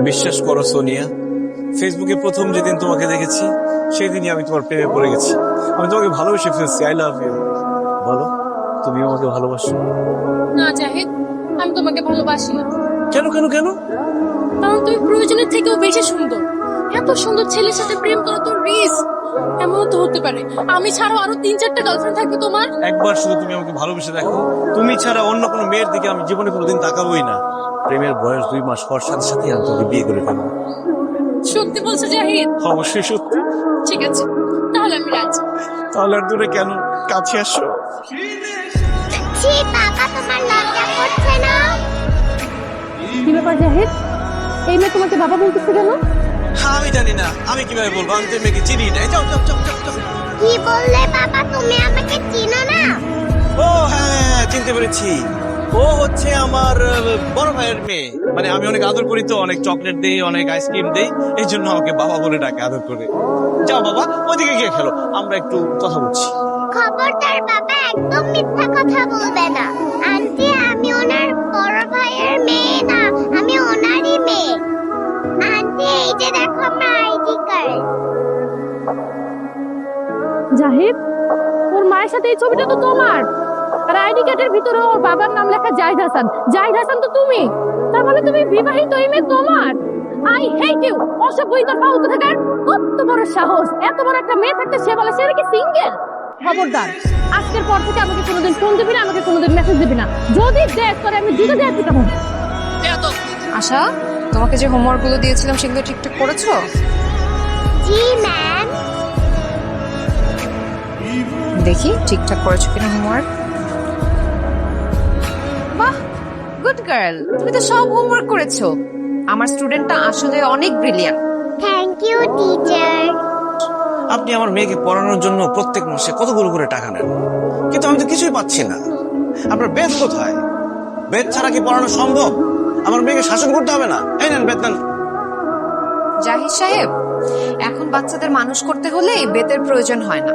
বিশ্বাস করো সোনিয়া, ফেসবুকে প্রথম যেদিন তোমাকে দেখেছি সেই দিনই আমি তোমার প্রেমে পড়ে গেছি। আমি তোমাকে ভালোবেসে ফেলছি। I love you. বলো, তুমি আমাকে ভালোবাসো? না জাহিদ, আমি তোমাকে ভালোবাসি না। কেন কেন কেন? কারণ তুমি প্রয়োজনের থেকেও বেশি সুন্দর। এত সুন্দর ছেলের সাথে প্রেম করা তো রিস্ক। এমন তো হতে পারে আমি ছাড়াও আরো 3-4টা গার্লফ্রেন্ড থাকবে তোমার। একবার শুধু তুমি আমাকে ভালোবেসে দেখো, তুমি ছাড়া অন্য কোনো মেয়ের দিকে আমি জীবনে কোনোদিন তাকাবোই না। প্রেমের বয়স 2 মাস হওয়ার সাথে সাথে আমি তোকে বিয়ে করে ফেলবো। সত্যি বলছো জাহিদ? অবশ্যই সত্যি। ঠিক আছে, তাহলে আমি রাজি। তাহলে আর দূরে কেন, কাছে আসো। ছি বাবা, তোমার লজ্জা করছে না? কি ব্যাপার জাহিদ, এই মেয়ে তোমাকে বাবা বলতেছে কেন? আমি জানি না, আমি কিভাবে বলবো? আমি তো মেয়েকে চিনি না। যাও যাও যাও যাও যাও। কি বললে বাবা, তুমি আমাকে চিনো না? ও হ্যাঁ, চিনতে পেরেছি। ও হচ্ছে আমার বড় ভাইয়ের মেয়ে। মানে আমি অনেক আদর করি তো, অনেক চকলেট দেই, অনেক আইসক্রিম দেই, এই জন্য আমাকে বাবা বলে ডাকে আদর করে। যাও বাবা, ওইদিকে গিয়ে খেলো, আমরা একটু কথা বলছি। খবরদার বাবা, একদম মিথ্যা কথা বলবে না। আন্টি, আমি ওনার বড় ভাইয়ের মেয়ে না, আমি ওনারই মেয়ে। আন্টি, এই যে দেখো আমার আইডি কার্ড। জাহিদ, ওর মায়ের সাথে এই ছবিটা তো তোমার। আর আইডি কার্ডের ভিতরে ওর বাবার নাম লেখা জাহিদ হাসান। জাহিদ হাসান তো তুমি। তার মানে তুমি বিবাহিত, এই মেয়ে তোমার। আই হেট ইউ, অসভ্য ইতর ফাউল কোথাকার। কত বড় সাহস, এত বড় একটা মেয়ে থাকতে সে বলে সে নাকি সিঙ্গেল। খবরদার, আজকের পর থেকে আমাকে কোনোদিন ফোন দিবি না, আমাকে কোনোদিন মেসেজ দিবি না। যদি দেখ করে আমি দুটো দেখ পিটাবো। আশা, তোমাকে যে হোমওয়ার্ক গুলো দিয়েছিলাম সেগুলো ঠিকঠাক করেছো? জি ম্যাম। দেখি ঠিকঠাক করেছো কিনা হোমওয়ার্ক। বাহ, গুড গার্ল, তুমি তো সব হোমওয়ার্ক করেছো। আমার স্টুডেন্টটা আসলে অনেক ব্রিলিয়ান্ট। Thank you teacher. আপনি আমার মেয়েকে পড়ানোর জন্য প্রত্যেক মাসে কতগুলো করে টাকা নেন, কিন্তু আমি তো কিছুই পাচ্ছি না। আপনার বেদ কোথায়? বেদ ছাড়া কি পড়ানো সম্ভব? আমার মেয়েকে শাসন করতে হবে না? এই নেন বেদ নেন। জাহিদ সাহেব, এখন বাচ্চাদের মানুষ করতে হলে এই বেতের প্রয়োজন হয় না।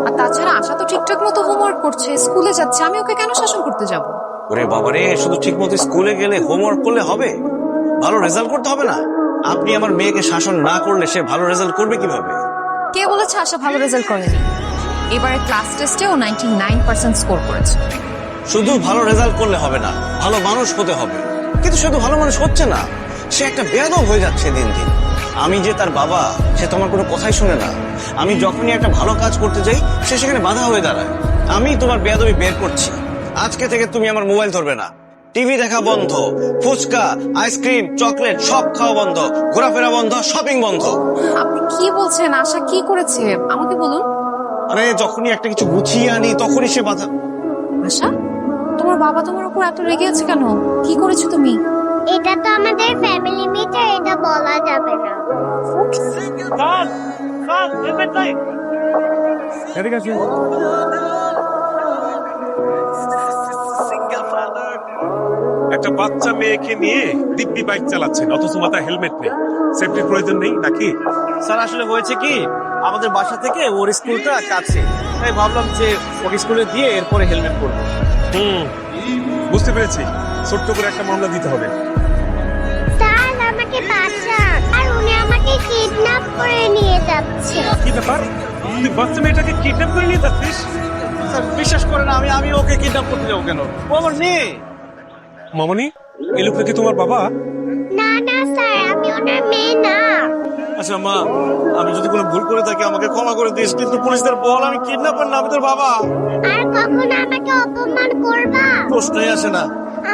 আর তাছাড়া আশা তো ঠিকঠাক মতো হোমওয়ার্ক করছে, স্কুলে যাচ্ছে, আমি ওকে কেন শাসন করতে যাব? ওরে বাবারে, শুধু ঠিক মতো স্কুলে গেলে হোমওয়ার্ক করলে হবে? ভালো রেজাল্ট করতে হবে না? আপনি আমার মেয়েকে শাসন না করলে সে ভালো রেজাল্ট করবে কিভাবে? কে বলেছে আশা ভালো রেজাল্ট করেনি? এবারে ক্লাস টেস্টে ও 99% স্কোর করেছে। শুধু ভালো রেজাল্ট করলে হবে না, ভালো মানুষ হতে হবে। কিন্তু শুধু ভালো মানুষ হচ্ছে না, সে একটা বেয়াদব হয়ে যাচ্ছে দিন দিন। আমি যে তার বাবা, সে তো আমার কোনো কথাই শুনে না। আমি যখনই একটা ভালো কাজ করতে যাই সে সেখানে বাধা হয়ে দাঁড়ায়। আমি তোমার বেয়াদবি বের করছি। আজকে থেকে তুমি আমার মোবাইল ধরবে না, টিভি দেখা বন্ধ, ফুচকা, আইসক্রিম, চকলেট সব খাওয়া বন্ধ, ঘোরাফেরা বন্ধ, শপিং বন্ধ। আপনি কি বলছেন? আশা কি করেছে আমাকে বলুন। আরে যখনই একটা কিছু গুছিয়ে আনি তখনই সে বাধা। আশা, তোমার বাবা তোমার উপর এত রেগে আছে কেন? কি করেছো তুমি? এটা তো আমাদের ফ্যামিলি মিটার, এটা বলা যাবে না। একটা বাচ্চা মেয়েকে নিয়ে দিব্যি বাইক চালাচ্ছেন, অথচ মাথায় হেলমেট নেই। সেফটির প্রয়োজন নেই নাকি? স্যার আসলে হয়েছে কি, আমাদের বাসা থেকে ওর স্কুলটা কাছে, তাই ভাবলাম যে ওকে স্কুলে দিয়ে এরপরে হেলমেট পরবো। বুঝতে পেরেছি, ছোট্ট করে একটা মামলা দিতে হবে। স্যার, আমাকে বাঁচান, আর উনি আমাকে কিডন্যাপ করে নিয়ে যাচ্ছে। কি ব্যাপার, তুই বাচ্চা মেয়েটাকে কিডন্যাপ করে নিয়ে যাচ্ছিস? স্যার বিশ্বাস করেন, আমি ওকে কিডন্যাপ করতে যাবো কেন? ও আমার মেয়ে। মামনি, এই লোকটা কি তোমার বাবা? না না স্যার, আমি ওনার মেয়ে না। আচ্ছা মা, আমি যদি কোনো ভুল করে থাকি আমাকে ক্ষমা করে দিস, কিন্তু পুলিশদের বল আমি কিডন্যাপার না, আমি তোর বাবা। আর কখনো আমাকে অপমান করবা? প্রশ্নই আসে না।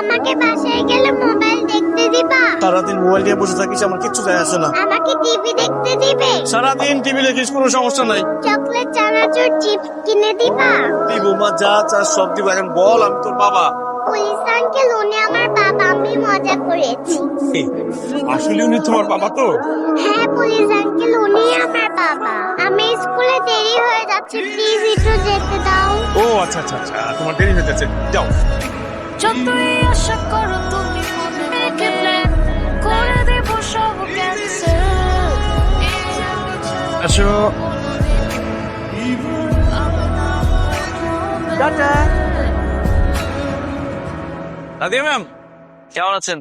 আমাকে বাসায় গেলে মোবাইল দেখতে দিবা? সারাদিন মোবাইল নিয়ে বসে থাকিস, আমার কিচ্ছু যায় আসে না। আমাকে টিভি দেখতে দিবে? সারাদিন টিভি দেখিস, কোনো সমস্যা নাই। চকলেট, চানাচুর, চিপস কিনে দিবা? দিব মা, যা চাস সব দিব, এখন বল আমি তোর বাবা। পুলিশ আঙ্কেল, উনি আমার বাবা, আমি মজা করেছি। আসলে উনি তোমার বাবা তো? হ্যাঁ পুলিশ আঙ্কেল, উনি আমার বাবা। আমি স্কুলে দেরি হয়ে যাচ্ছে, প্লিজ একটু যেতে দাও। ও আচ্ছা আচ্ছা আচ্ছা, তোমার দেরি হয়ে যাচ্ছে, যাও। যতই আশা করো তুমি মনে রেখে প্ল্যান করে দেব সব ক্যান্সেল। আসো। টাটা। রাধিয়া ম্যাম, কেমন আছেন?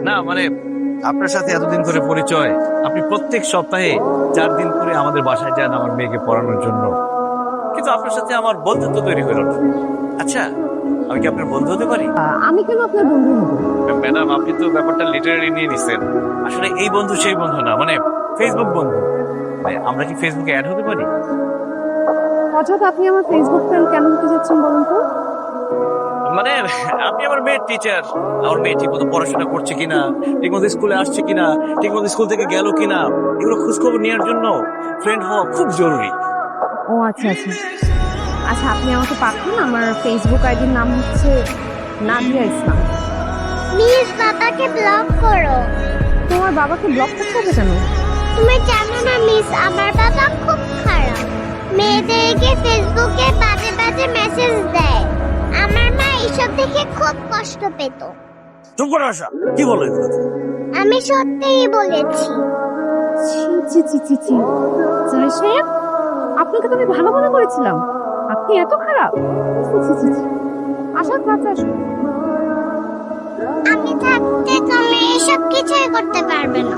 না মানে আপনার সাথে এতদিন ধরে পরিচয়, আপনি প্রত্যেক সপ্তাহে 4 দিন করে আমাদের বাসায় যান আমার মেয়েকে পড়ানোর জন্য, কিন্তু আপনার সাথে আমার বন্ধুত্ব তৈরি হলো না। আচ্ছা, আমি কি আপনার বন্ধু হতে পারি? আমি কেন আপনার বন্ধু হব? ম্যাডাম, আপনি তো ব্যাপারটা লিটারালি নিয়ে নিছেন। আসলে এই বন্ধু সেই বন্ধু না, মানে ফেসবুক বন্ধু। মানে আমরা কি ফেসবুকে অ্যাড হতে পারি? হঠাৎ আপনি আমার ফেসবুক ফ্রেন্ড কেন হতে যাচ্ছেন বলুন তো? মানে আপনি আমার মেয়ের টিচার, আমার মেয়ে ঠিক মতো পড়াশোনা করছে কিনা, ঠিক মতো স্কুলে আসছে কিনা, ঠিক মতো স্কুল থেকে গেল কিনা, এগুলো খোঁজ খবর নেওয়ার জন্য ফ্রেন্ড হওয়া খুব জরুরি। ও আচ্ছা আচ্ছা আচ্ছা, আপনি আমাকে পাঠান। আমার ফেসবুক আইডির নাম হচ্ছে নাদিয়া ইসলাম। প্লিজ বাবাকে ব্লক করো। তোমার বাবাকে ব্লক করতে হবে কেন? তুমি জানো না মিস, আমার বাবা খুব খারাপ। মেয়েদেরকে ফেসবুকে বাজে বাজে মেসেজ দেয়। আমার মা এসব দেখে খুব কষ্ট পেত। চুপ করে আসা, কি বলো এগুলো? আমি সত্যিই বলেছি। ছি ছি ছি ছি ছি, জাহিদ সাহেব, আপনাকে তো আমি ভালো মনে করেছিলাম, আপনি এত খারাপ। ছি ছি ছি ছি। আসো ক্লাসে আসো। আমি থাকতে তুমি এসব কিছুই করতে পারবে না।